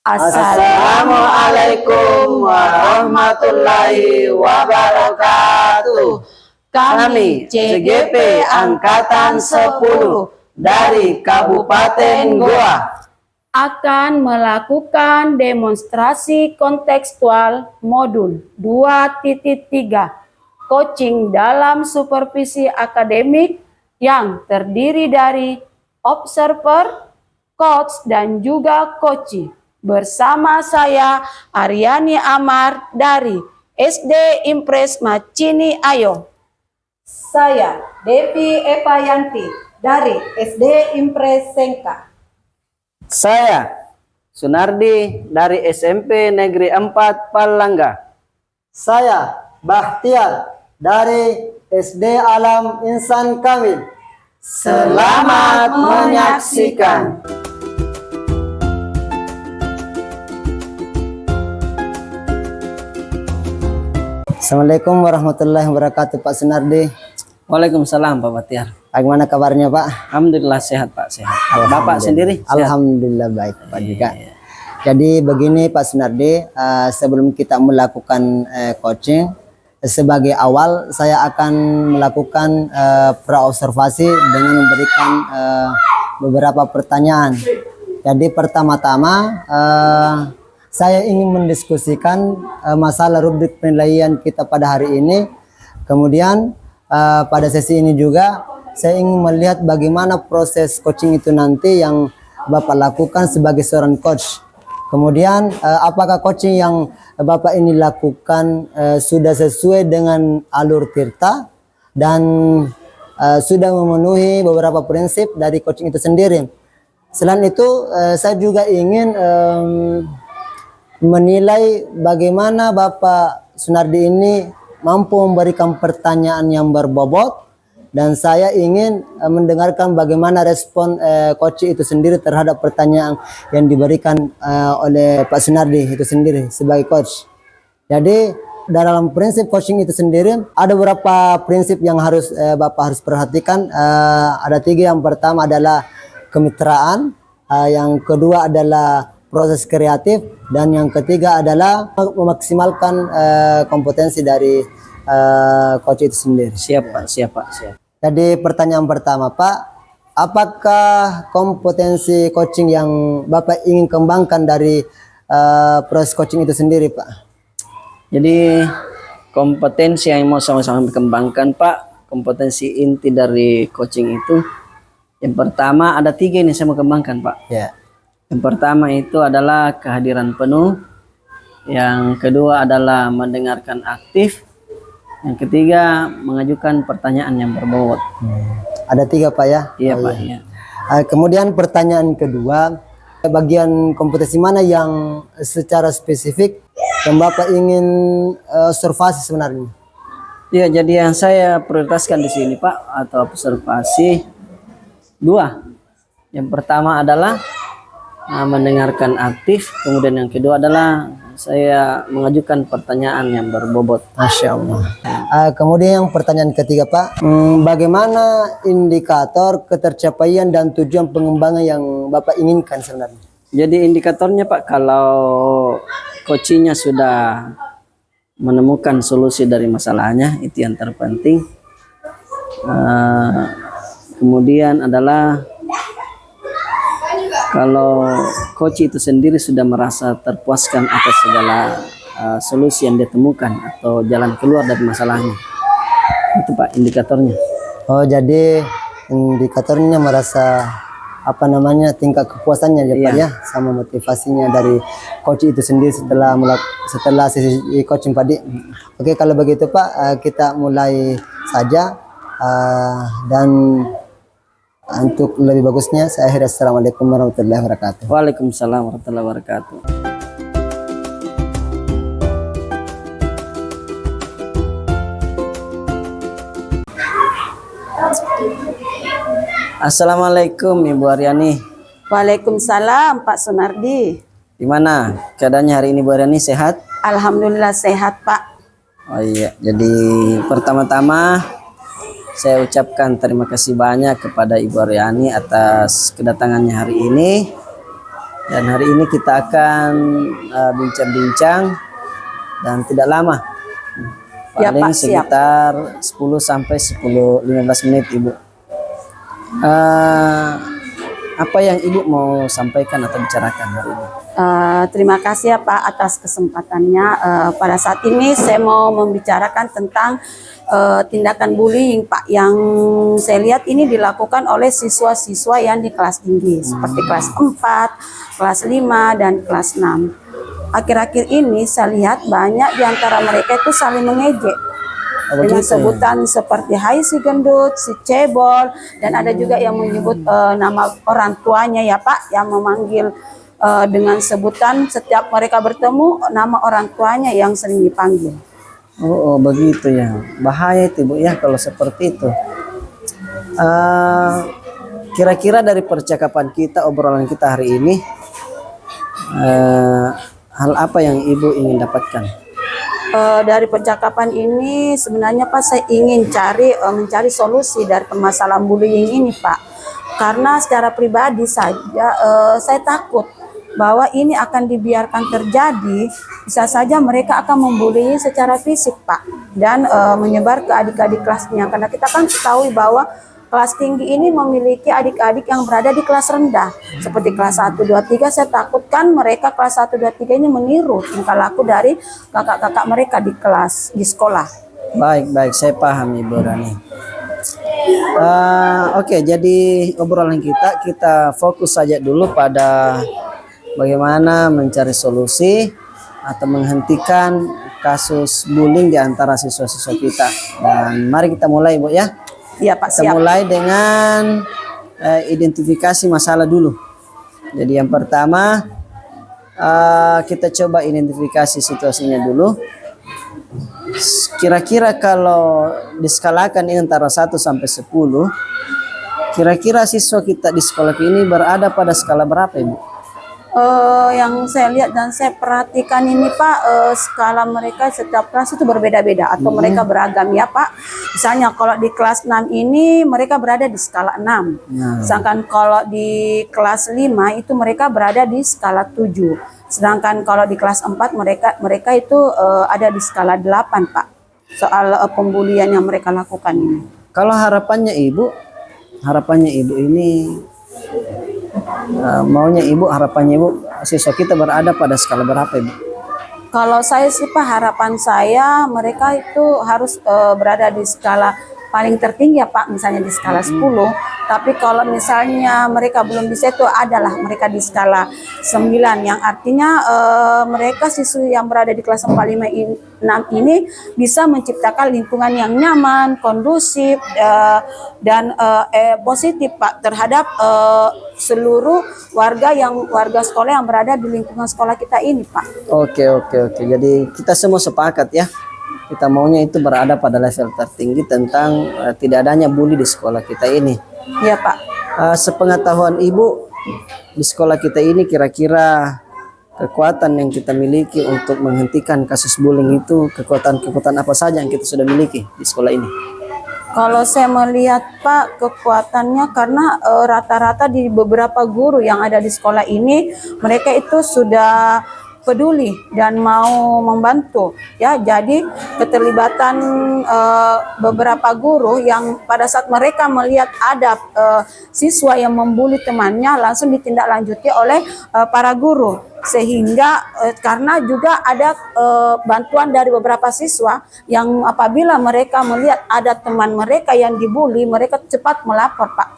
Assalamualaikum warahmatullahi wabarakatuh. Kami CGP Angkatan 10 dari Kabupaten Goa akan melakukan demonstrasi kontekstual modul 2.3 coaching dalam supervisi akademik yang terdiri dari observer, coach, dan juga coachee. Bersama saya Aryani Amar dari SD Impres Macini Ayo. Saya Devi Evayanti dari SD Impres Sengka. Saya Sunardi dari SMP Negeri 4 Palangga. Saya Bahtiar dari SD Alam Insan Kamil. Selamat menyaksikan. Assalamualaikum warahmatullahi wabarakatuh, Pak Sunardi. Waalaikumsalam, Pak Bahtiar. Bagaimana kabarnya, Pak? Alhamdulillah sehat, Pak. Sehat. Bapak sendiri? Sehat? Alhamdulillah baik, Pak juga. Jadi begini, Pak Sunardi, sebelum kita melakukan coaching, sebagai awal saya akan melakukan pra-observasi dengan memberikan beberapa pertanyaan. Jadi pertama-tama saya ingin mendiskusikan masalah rubrik penilaian kita pada hari ini. Kemudian pada sesi ini juga saya ingin melihat bagaimana proses coaching itu nanti yang Bapak lakukan sebagai seorang coach. Kemudian apakah coaching yang Bapak ini lakukan sudah sesuai dengan alur Tirta dan sudah memenuhi beberapa prinsip dari coaching itu sendiri. Selain itu saya juga ingin menilai bagaimana Bapak Sunardi ini mampu memberikan pertanyaan yang berbobot, dan saya ingin mendengarkan bagaimana respon coach itu sendiri terhadap pertanyaan yang diberikan oleh Pak Sunardi itu sendiri sebagai coach. Jadi dalam prinsip coaching itu sendiri ada beberapa prinsip yang harus Bapak harus perhatikan. Ada 3. Yang pertama adalah kemitraan, yang kedua adalah proses kreatif, dan yang ketiga adalah memaksimalkan kompetensi dari coach itu sendiri. Siap, Pak. Siap, Pak. Siap. Jadi pertanyaan pertama, Pak, apakah kompetensi coaching yang Bapak ingin kembangkan dari proses coaching itu sendiri, Pak? Jadi kompetensi yang mau sama-sama dikembangkan, Pak, kompetensi inti dari coaching itu, yang pertama ada 3 ini saya mau kembangkan, Pak. Ya. Yang pertama itu adalah kehadiran penuh, yang kedua adalah mendengarkan aktif, yang ketiga mengajukan pertanyaan yang berbobot. Ada 3, Pak, ya? Iya, Pak. Iya. Kemudian pertanyaan kedua, bagian kompetensi mana yang secara spesifik yang Bapak ingin observasi sebenarnya? Iya, jadi yang saya prioritaskan di sini, Pak, atau observasi 2. Yang pertama adalah mendengarkan aktif, kemudian yang kedua adalah saya mengajukan pertanyaan yang berbobot. Masya Allah. Kemudian yang pertanyaan ketiga, Pak, bagaimana indikator ketercapaian dan tujuan pengembangan yang Bapak inginkan sebenarnya? Jadi indikatornya, Pak, kalau coachingnya sudah menemukan solusi dari masalahnya, itu yang terpenting. Kemudian adalah kalau coach itu sendiri sudah merasa terpuaskan atas segala solusi yang ditemukan atau jalan keluar dari masalahnya. Itu, Pak, indikatornya. Oh, jadi indikatornya merasa tingkat kepuasannya ya, Pak, ya, sama motivasinya dari coach itu sendiri setelah sesi coaching tadi. Oke, kalau begitu, Pak, kita mulai saja, dan untuk lebih bagusnya saya akhiri. Assalamualaikum warahmatullahi wabarakatuh. Waalaikumsalam warahmatullahi wabarakatuh. Assalamualaikum, Ibu Aryani. Waalaikumsalam, Pak Sunardi. Gimana keadaannya hari ini, Bu Aryani? Sehat? Alhamdulillah sehat, Pak. Oh iya, jadi pertama-tama saya ucapkan terima kasih banyak kepada Ibu Aryani atas kedatangannya hari ini. Dan hari ini kita akan bincang-bincang dan tidak lama. Ya, Paling Pak, siap. sekitar 10 sampai 15 menit Ibu. Apa yang Ibu mau sampaikan atau bicarakan hari ini? Terima kasih ya Pak atas kesempatannya. Pada saat ini saya mau membicarakan tentang tindakan bullying Pak, yang saya lihat ini dilakukan oleh siswa-siswa yang di kelas tinggi seperti kelas 4, kelas 5, dan kelas 6. Akhir-akhir ini saya lihat banyak di antara mereka itu saling mengejek dengan sebutan seperti hai si gendut, si cebol, dan ada juga yang menyebut nama orang tuanya ya Pak, yang memanggil dengan sebutan setiap mereka bertemu nama orang tuanya yang sering dipanggil. Oh, begitu ya. Bahaya itu Bu ya kalau seperti itu. Kira-kira dari percakapan kita, obrolan kita hari ini, hal apa yang Ibu ingin dapatkan? Dari percakapan ini sebenarnya Pak, saya ingin mencari solusi dari permasalahan bullying ini Pak. Karena secara pribadi saja saya takut bahwa ini akan dibiarkan terjadi, bisa saja mereka akan membuli secara fisik Pak, dan menyebar ke adik-adik kelasnya. Karena kita kan ketahui bahwa kelas tinggi ini memiliki adik-adik yang berada di kelas rendah seperti kelas 1, 2, 3. Saya takutkan mereka kelas 1, 2, 3 ini meniru tingkah laku dari kakak-kakak mereka di sekolah. Baik, saya paham Ibu Rani. Oke, jadi obrolan kita fokus saja dulu pada bagaimana mencari solusi atau menghentikan kasus bullying di antara siswa-siswa kita. Dan mari kita mulai Bu ya. Iya Pak, Kita siap. mulai dengan identifikasi masalah dulu. Jadi yang pertama kita coba identifikasi situasinya dulu. Kira-kira kalau diskalakan ini antara 1 sampai 10, kira-kira siswa kita di sekolah ini berada pada skala berapa Ibu? Yang saya lihat dan saya perhatikan ini Pak, skala mereka setiap kelas itu berbeda-beda atau mereka beragam ya Pak. Misalnya kalau di kelas 6 ini mereka berada di skala 6. Sedangkan kalau di kelas 5 itu mereka berada di skala 7. Sedangkan kalau di kelas 4 mereka itu ada di skala 8 Pak. Soal pembulian yang mereka lakukan ini. Kalau harapannya Ibu ini harapannya Ibu siswa kita berada pada skala berapa Ibu? Kalau saya sih Pak, harapan saya mereka itu harus berada di skala paling tertinggi ya Pak, misalnya di skala 10. Tapi kalau misalnya mereka belum bisa, itu adalah mereka di skala 9, yang artinya mereka siswa yang berada di kelas 4, 5, 6 ini bisa menciptakan lingkungan yang nyaman, kondusif, dan positif Pak terhadap seluruh warga sekolah yang berada di lingkungan sekolah kita ini Pak. Oke. Jadi kita semua sepakat ya. Kita maunya itu berada pada level tertinggi tentang tidak adanya bully di sekolah kita ini. Iya Pak. Sepengetahuan Ibu, di sekolah kita ini kira-kira kekuatan yang kita miliki untuk menghentikan kasus bullying itu kekuatan apa saja yang kita sudah miliki di sekolah ini? Kalau saya melihat Pak, kekuatannya karena rata-rata di beberapa guru yang ada di sekolah ini, mereka itu sudah peduli dan mau membantu ya. Jadi keterlibatan beberapa guru yang pada saat mereka melihat ada siswa yang membuli temannya, langsung ditindaklanjuti oleh para guru, sehingga karena juga ada bantuan dari beberapa siswa yang apabila mereka melihat ada teman mereka yang dibully, mereka cepat melapor Pak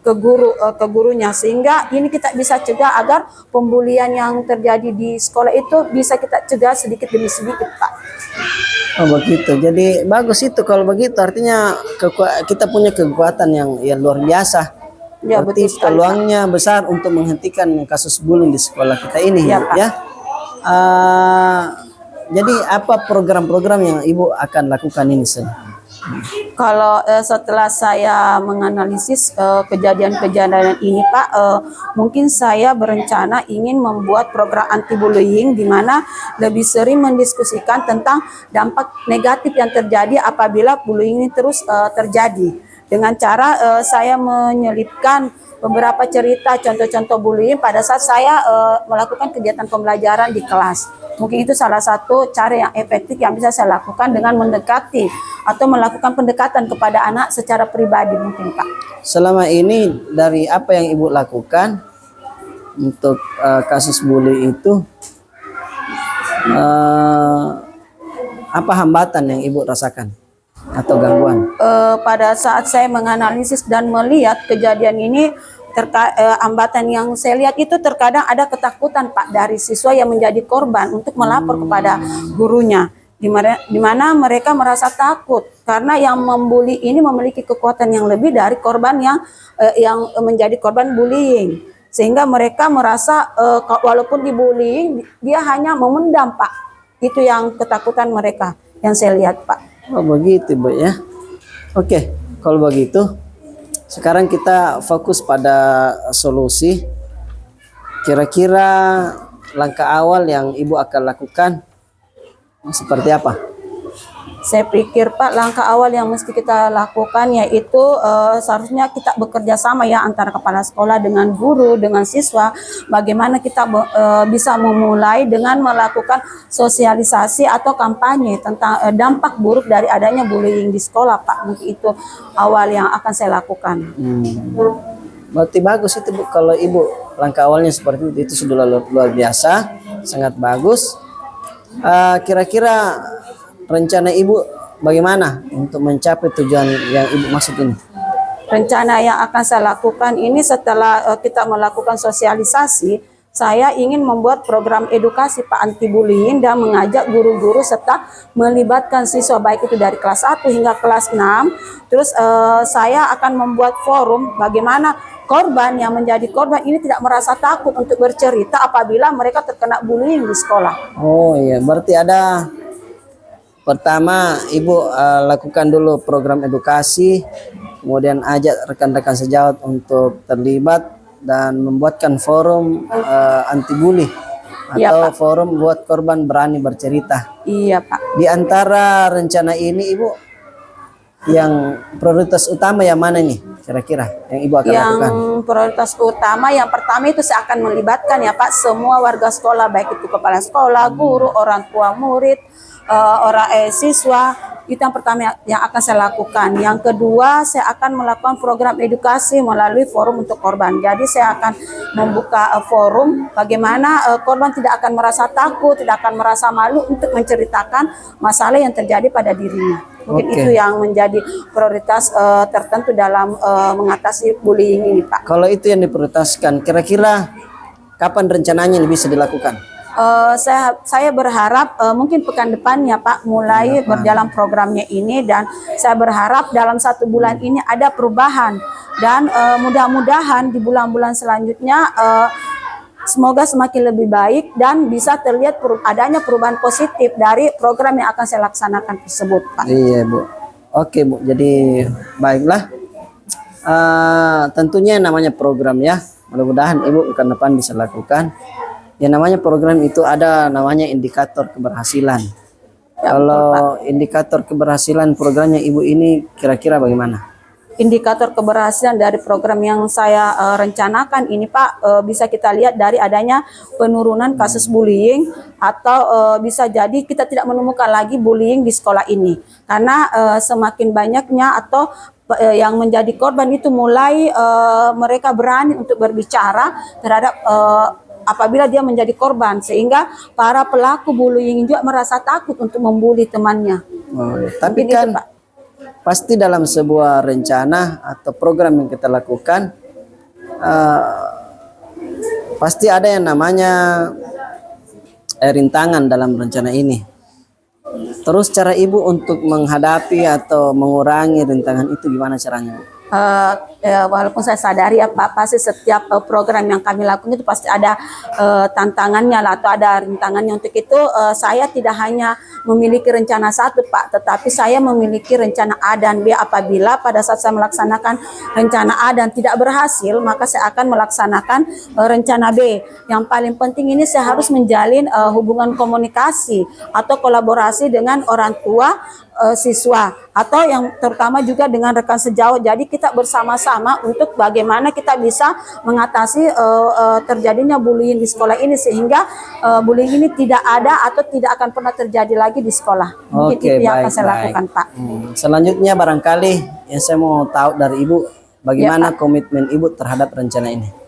ke gurunya, sehingga ini kita bisa cegah agar pembulian yang terjadi di sekolah itu bisa kita cegah sedikit demi sedikit Pak. Oh begitu. Jadi bagus itu kalau begitu, artinya kita punya kekuatan yang luar biasa. Ya, berarti betul sekali, peluangnya besar untuk menghentikan kasus bullying di sekolah kita ini Ya, Pak. ya. Jadi apa program-program yang Ibu akan lakukan ini Kalau setelah saya menganalisis kejadian-kejadian ini Pak, mungkin saya berencana ingin membuat program anti-bullying di mana lebih sering mendiskusikan tentang dampak negatif yang terjadi apabila bullying ini terus terjadi. dengan cara saya menyelipkan beberapa cerita contoh-contoh bullying pada saat saya melakukan kegiatan pembelajaran di kelas. Mungkin itu salah satu cara yang efektif yang bisa saya lakukan dengan mendekati atau melakukan pendekatan kepada anak secara pribadi mungkin Pak. Selama ini dari apa yang Ibu lakukan untuk kasus bully itu, apa hambatan yang Ibu rasakan atau gangguan? Pada saat saya menganalisis dan melihat kejadian ini, hambatan yang saya lihat itu terkadang ada ketakutan Pak dari siswa yang menjadi korban untuk melapor kepada gurunya, di mana mereka merasa takut karena yang membuli ini memiliki kekuatan yang lebih dari korban yang menjadi korban bullying, sehingga mereka merasa walaupun dibullying dia hanya memendam Pak. Itu yang ketakutan mereka yang saya lihat Pak. Oh begitu Bu ya. Oke, kalau begitu sekarang kita fokus pada solusi. Kira-kira langkah awal yang Ibu akan lakukan seperti apa? Saya pikir Pak, langkah awal yang mesti kita lakukan yaitu seharusnya kita bekerja sama ya antara kepala sekolah dengan guru, dengan siswa. Bagaimana kita bisa memulai dengan melakukan sosialisasi atau kampanye tentang dampak buruk dari adanya bullying di sekolah Pak. Mungkin itu awal yang akan saya lakukan. Berarti bagus itu Bu, kalau Ibu langkah awalnya seperti itu sudah luar biasa, sangat bagus. Kira-kira rencana Ibu bagaimana untuk mencapai tujuan yang Ibu maksud ini? Rencana yang akan saya lakukan ini setelah kita melakukan sosialisasi, saya ingin membuat program edukasi Pak anti bullying dan mengajak guru-guru serta melibatkan siswa baik itu dari kelas 1 hingga kelas 6. Terus saya akan membuat forum bagaimana korban yang menjadi korban ini tidak merasa takut untuk bercerita apabila mereka terkena bullying di sekolah. Oh iya, berarti ada pertama Ibu lakukan dulu program edukasi, kemudian ajak rekan-rekan sejawat untuk terlibat dan membuatkan forum anti bully atau forum buat korban berani bercerita. Iya Pak. Di antara rencana ini Ibu yang prioritas utama yang mana nih kira-kira yang Ibu akan lakukan? Yang prioritas utama yang pertama itu saya akan melibatkan ya Pak semua warga sekolah, baik itu kepala sekolah, guru, orang tua murid, siswa. Itu yang pertama yang akan saya lakukan. Yang kedua, saya akan melakukan program edukasi melalui forum untuk korban. Jadi saya akan membuka forum bagaimana korban tidak akan merasa takut, tidak akan merasa malu untuk menceritakan masalah yang terjadi pada dirinya. Mungkin itu yang menjadi prioritas tertentu dalam mengatasi bullying ini Pak. Kalau itu yang diprioritaskan, kira-kira kapan rencananya ini bisa dilakukan? Saya berharap mungkin pekan depan ya Pak mulai berjalan programnya ini, dan saya berharap dalam 1 bulan ini ada perubahan, dan mudah-mudahan di bulan-bulan selanjutnya semoga semakin lebih baik dan bisa terlihat adanya perubahan positif dari program yang akan saya laksanakan tersebut Pak. Iya Bu. Oke Bu, jadi baiklah. Tentunya namanya program ya, mudah-mudahan Ibu pekan depan bisa lakukan. Yang namanya program itu ada namanya indikator keberhasilan. Kalau indikator keberhasilan programnya Ibu ini kira-kira bagaimana? Indikator keberhasilan dari program yang saya rencanakan ini Pak, bisa kita lihat dari adanya penurunan kasus bullying, atau bisa jadi kita tidak menemukan lagi bullying di sekolah ini karena semakin banyaknya atau yang menjadi korban itu mulai mereka berani untuk berbicara terhadap apabila dia menjadi korban, sehingga para pelaku bullying juga merasa takut untuk membuli temannya. Tapi mungkin kan itu, Pak. Pasti dalam sebuah rencana atau program yang kita lakukan pasti ada yang namanya rintangan dalam rencana ini. Terus cara Ibu untuk menghadapi atau mengurangi rintangan itu gimana caranya? walaupun saya sadari pasti setiap program yang kami lakukan itu pasti ada tantangannya lah, atau ada rintangannya. Untuk itu saya tidak hanya memiliki rencana satu Pak, tetapi saya memiliki rencana A dan B. Apabila pada saat saya melaksanakan rencana A dan tidak berhasil, maka saya akan melaksanakan rencana B. Yang paling penting ini saya harus menjalin hubungan komunikasi atau kolaborasi dengan orang tua siswa, atau yang terutama juga dengan rekan sejawat. Jadi kita bersama-sama untuk bagaimana kita bisa mengatasi terjadinya bullying di sekolah ini, sehingga bullying ini tidak ada atau tidak akan pernah terjadi lagi di sekolah. Mungkin Oke, itu yang akan baik, saya baik. lakukan Pak. Selanjutnya barangkali yang saya mau tahu dari Ibu, bagaimana komitmen Ibu terhadap rencana ini?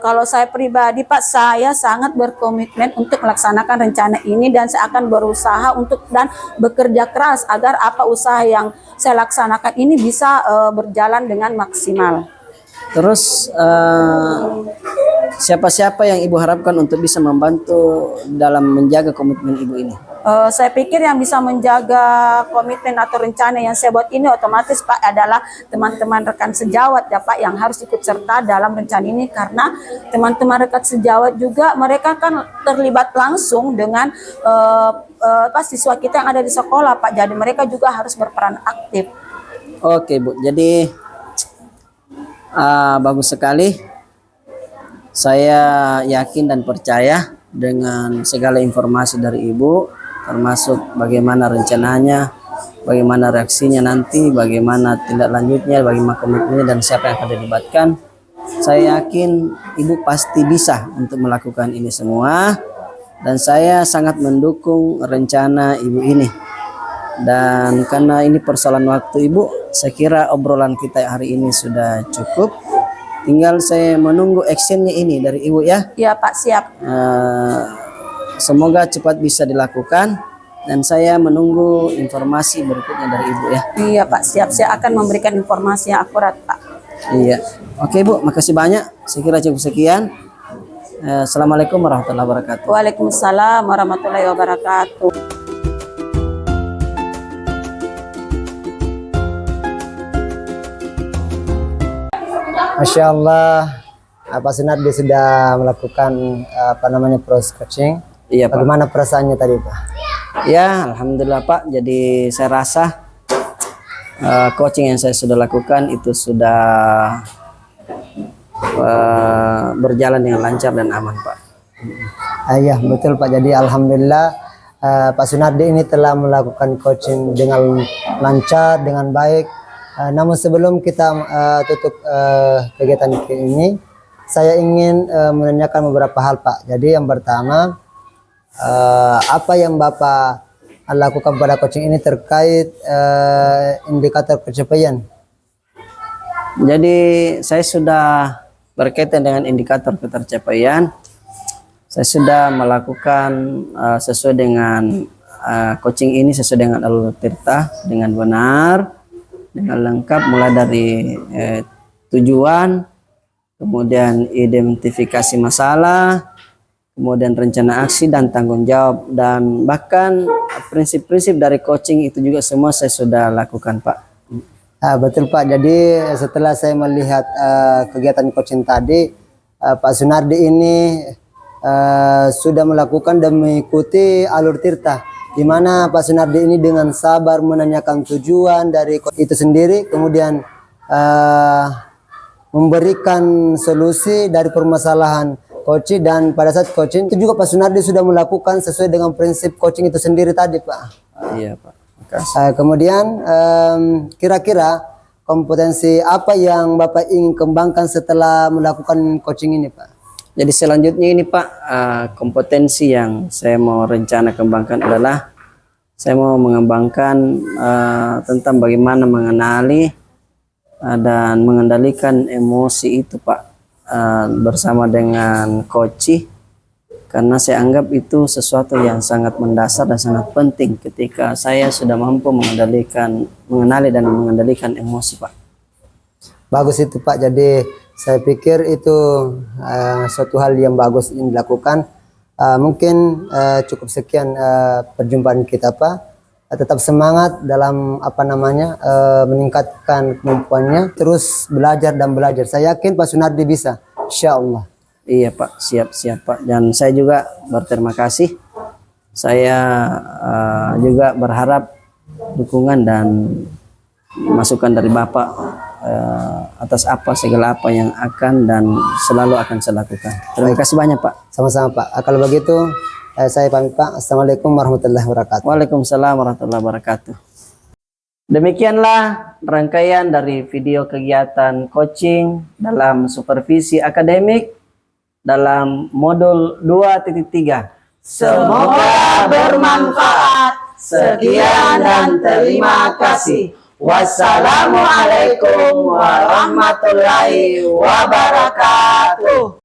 Kalau saya pribadi Pak, saya sangat berkomitmen untuk melaksanakan rencana ini, dan saya akan berusaha untuk dan bekerja keras agar apa usaha yang saya laksanakan ini bisa berjalan dengan maksimal. Terus siapa-siapa yang Ibu harapkan untuk bisa membantu dalam menjaga komitmen Ibu ini? Saya pikir yang bisa menjaga komitmen atau rencana yang saya buat ini otomatis Pak adalah teman-teman rekan sejawat ya Pak, yang harus ikut serta dalam rencana ini, karena teman-teman rekan sejawat juga mereka kan terlibat langsung dengan siswa kita yang ada di sekolah Pak, jadi mereka juga harus berperan aktif. Oke Bu, jadi bagus sekali. Saya yakin dan percaya dengan segala informasi dari Ibu, termasuk bagaimana rencananya, bagaimana reaksinya nanti, bagaimana tindak lanjutnya, bagaimana komitmennya, dan siapa yang akan dilibatkan. Saya yakin Ibu pasti bisa untuk melakukan ini semua, dan saya sangat mendukung rencana Ibu ini. Dan karena ini persoalan waktu Ibu, saya kira obrolan kita hari ini sudah cukup. Tinggal saya menunggu actionnya ini dari Ibu ya. Ya Pak, siap. Semoga cepat bisa dilakukan, dan saya menunggu informasi berikutnya dari Ibu ya. Iya Pak, siap. Saya akan memberikan informasi yang akurat Pak. Iya. Oke Bu, makasih banyak. Saya kira cukup sekian. Assalamualaikum warahmatullahi wabarakatuh. Waalaikumsalam warahmatullahi wabarakatuh. Masya Allah, Pak Sunardi sudah melakukan proses coaching. Iya Pak. Bagaimana perasaannya tadi Pak? Ya, alhamdulillah Pak. Jadi saya rasa coaching yang saya sudah lakukan itu sudah berjalan dengan lancar dan aman Pak. Iya betul Pak. Jadi alhamdulillah Pak Sunardi ini telah melakukan coaching dengan lancar, dengan baik. Namun sebelum kita tutup kegiatan ini, saya ingin menanyakan beberapa hal Pak. Jadi yang pertama, apa yang Bapak lakukan pada coaching ini terkait indikator pencapaian? Jadi saya sudah berkaitan dengan indikator ketercapaian. Saya sudah melakukan sesuai dengan coaching ini sesuai dengan alur tirta dengan benar, dengan lengkap, mulai dari tujuan, kemudian identifikasi masalah, kemudian rencana aksi dan tanggung jawab, dan bahkan prinsip-prinsip dari coaching itu juga semua saya sudah lakukan Pak. Betul Pak. Jadi setelah saya melihat kegiatan coaching tadi, Pak Sunardi ini sudah melakukan dan mengikuti alur tirta, di mana Pak Sunardi ini dengan sabar menanyakan tujuan dari itu sendiri, kemudian memberikan solusi dari permasalahan coaching, dan pada saat coaching itu juga Pak Sunardi sudah melakukan sesuai dengan prinsip coaching itu sendiri tadi Pak. Iya Pak. Makasih. Kemudian kira-kira kompetensi apa yang Bapak ingin kembangkan setelah melakukan coaching ini Pak? Jadi selanjutnya ini Pak, kompetensi yang saya mau rencana kembangkan adalah saya mau mengembangkan tentang bagaimana mengenali dan mengendalikan emosi itu Pak, bersama dengan coach, karena saya anggap itu sesuatu yang sangat mendasar dan sangat penting ketika saya sudah mampu mengenali dan mengendalikan emosi Pak. Bagus itu Pak. Jadi saya pikir itu suatu hal yang bagus ini dilakukan. Mungkin cukup sekian perjumpaan kita Pak. tetap semangat dalam apa namanya meningkatkan kemampuannya, terus belajar dan belajar. Saya yakin Pak Sunardi bisa, insya Allah. Iya Pak, siap Pak. Dan saya juga berterima kasih. Saya juga berharap dukungan dan masukan dari Bapak atas segala apa yang akan dan selalu akan saya lakukan. Terima kasih banyak Pak. Sama-sama Pak. Kalau begitu saya pamit Pak. Assalamualaikum warahmatullahi wabarakatuh. Waalaikumsalam warahmatullahi wabarakatuh. Demikianlah rangkaian dari video kegiatan coaching dalam supervisi akademik dalam modul 2.3. Semoga bermanfaat. Sekian dan terima kasih. Wassalamualaikum warahmatullahi wabarakatuh.